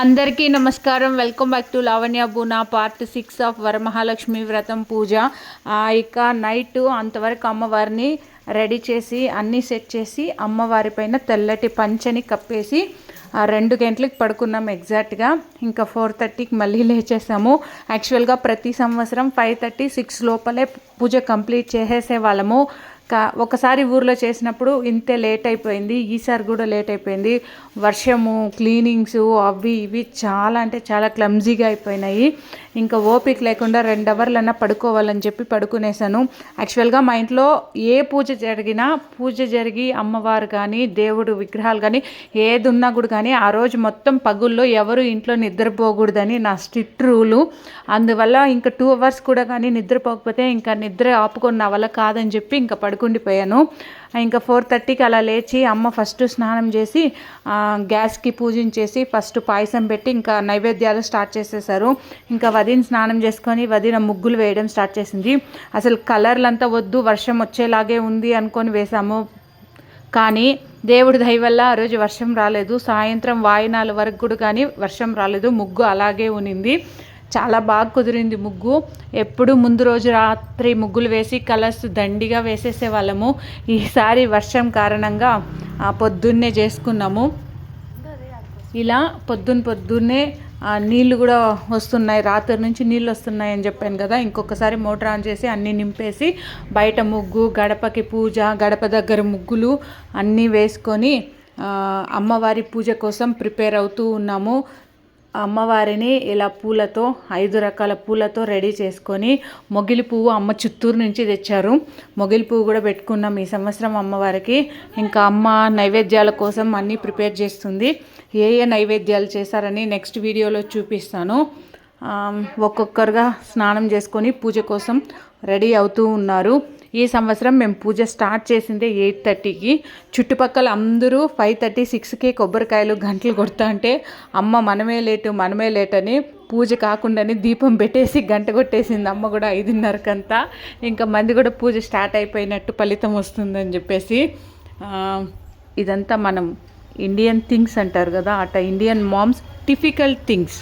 అందరికీ నమస్కారం. Welcome back to Lavanya Boona part 6 of Varamahalakshmi వ్రతం పూజ. ఇక నైట్ అంతవరకు అమ్మవారిని రెడీ చేసి అన్నీ సెట్ చేసి అమ్మవారి పైన తెల్లటి పంచని కప్పేసి 2 గంటలకు పడుకున్నాం ఎగ్జాక్ట్గా. ఇంకా 4:30కి మళ్ళీ లేచేసాము. యాక్చువల్గా ప్రతి సంవత్సరం 5:30, 6 లోపలే పూజ కంప్లీట్ చేసేసే వాళ్ళము. ఒకసారి ఊర్లో చేసినప్పుడు ఇంతే లేట్ అయిపోయింది, ఈసారి కూడా లేట్ అయిపోయింది. వర్షము, క్లీనింగ్స్ అవి ఇవి చాలా అంటే చాలా క్లమ్జీగా అయిపోయినాయి. ఇంకా ఓపిక లేకుండా 2 అవర్లన్నా పడుకోవాలని చెప్పి పడుకునేసాను. యాక్చువల్గా మా ఇంట్లో ఏ పూజ జరిగి అమ్మవారు కానీ దేవుడు విగ్రహాలు కానీ ఏది ఉన్నా కూడా కానీ ఆ రోజు మొత్తం పగుల్లో ఎవరు ఇంట్లో నిద్రపోకూడదని నా స్ట్రిక్ట్ రూలు. అందువల్ల ఇంకా 2 అవర్స్ కూడా కానీ నిద్రపోకపోతే ఇంకా నిద్ర ఆపుకొని నా వల్ల కాదని చెప్పి ఇంకా పడుకుండిపోయాను. ఇంకా 4:30కి అలా లేచి అమ్మ ఫస్ట్ స్నానం చేసి గ్యాస్కి పూజించేసి ఫస్ట్ పాయసం పెట్టి ఇంకా నైవేద్యాలు స్టార్ట్ చేసేసారు. ఇంకా వదిన స్నానం చేసుకొని వదిన ముగ్గులు వేయడం స్టార్ట్ చేసింది. అసలు కలర్లంతా వద్దు, వర్షం వచ్చేలాగే ఉంది అనుకొని వేసాము. కానీ దేవుడి దయ వల్ల ఆ రోజు వర్షం రాలేదు. సాయంత్రం వాయినాల వరకు కూడా కానీ వర్షం రాలేదు. ముగ్గు అలాగే ఉనింది. చాలా బాగా కుదిరింది ముగ్గు. ఎప్పుడు ముందు రోజు రాత్రి ముగ్గులు వేసి కలర్స్ దండిగా వేసేసే వాళ్ళము. ఈసారి వర్షం కారణంగా పొద్దున్నే చేసుకున్నాము. ఇలా పొద్దున్నే నీళ్ళు కూడా వస్తున్నాయి, రాత్రి నుంచి నీళ్ళు వస్తున్నాయి అని చెప్పాను కదా. ఇంకొకసారి మోటార్ ఆన్ చేసి అన్నీ నింపేసి బయట ముగ్గు, గడపకి పూజ, గడప దగ్గర ముగ్గులు అన్నీ వేసుకొని అమ్మవారి పూజ కోసం ప్రిపేర్ అవుతూ ఉన్నాము. అమ్మవారిని ఇలా పూలతో 5 రకాల పూలతో రెడీ చేసుకొని, మొగిలి పువ్వు అమ్మ చిత్తూరు నుంచి తెచ్చారు. మొగిలి పువ్వు కూడా పెట్టుకున్నాం ఈ సంవత్సరం అమ్మవారికి. ఇంకా అమ్మ నైవేద్యాల కోసం అన్నీ ప్రిపేర్ చేస్తుంది. ఏ నైవేద్యాలు చేశారని నెక్స్ట్ వీడియోలో చూపిస్తాను. ఒక్కొక్కరుగా స్నానం చేసుకొని పూజ కోసం రెడీ అవుతూ ఉన్నారు. ఈ సంవత్సరం మేము పూజ స్టార్ట్ చేసిందే 8:30కి. చుట్టుపక్కల అందరూ 5:30, 6కే కొబ్బరికాయలు గంటలు కొడతా అంటే అమ్మ మనమే లేట్ అని పూజ కాకుండానే దీపం పెట్టేసి గంట కొట్టేసింది అమ్మ కూడా 5:30కంతా. ఇంకా మంది కూడా పూజ స్టార్ట్ అయిపోయినట్టు ఫలితం వస్తుందని చెప్పేసి. ఇదంతా మనం ఇండియన్ థింగ్స్ అంటారు కదా, అట్లా ఇండియన్ మామ్స్ టిపికల్ థింగ్స్.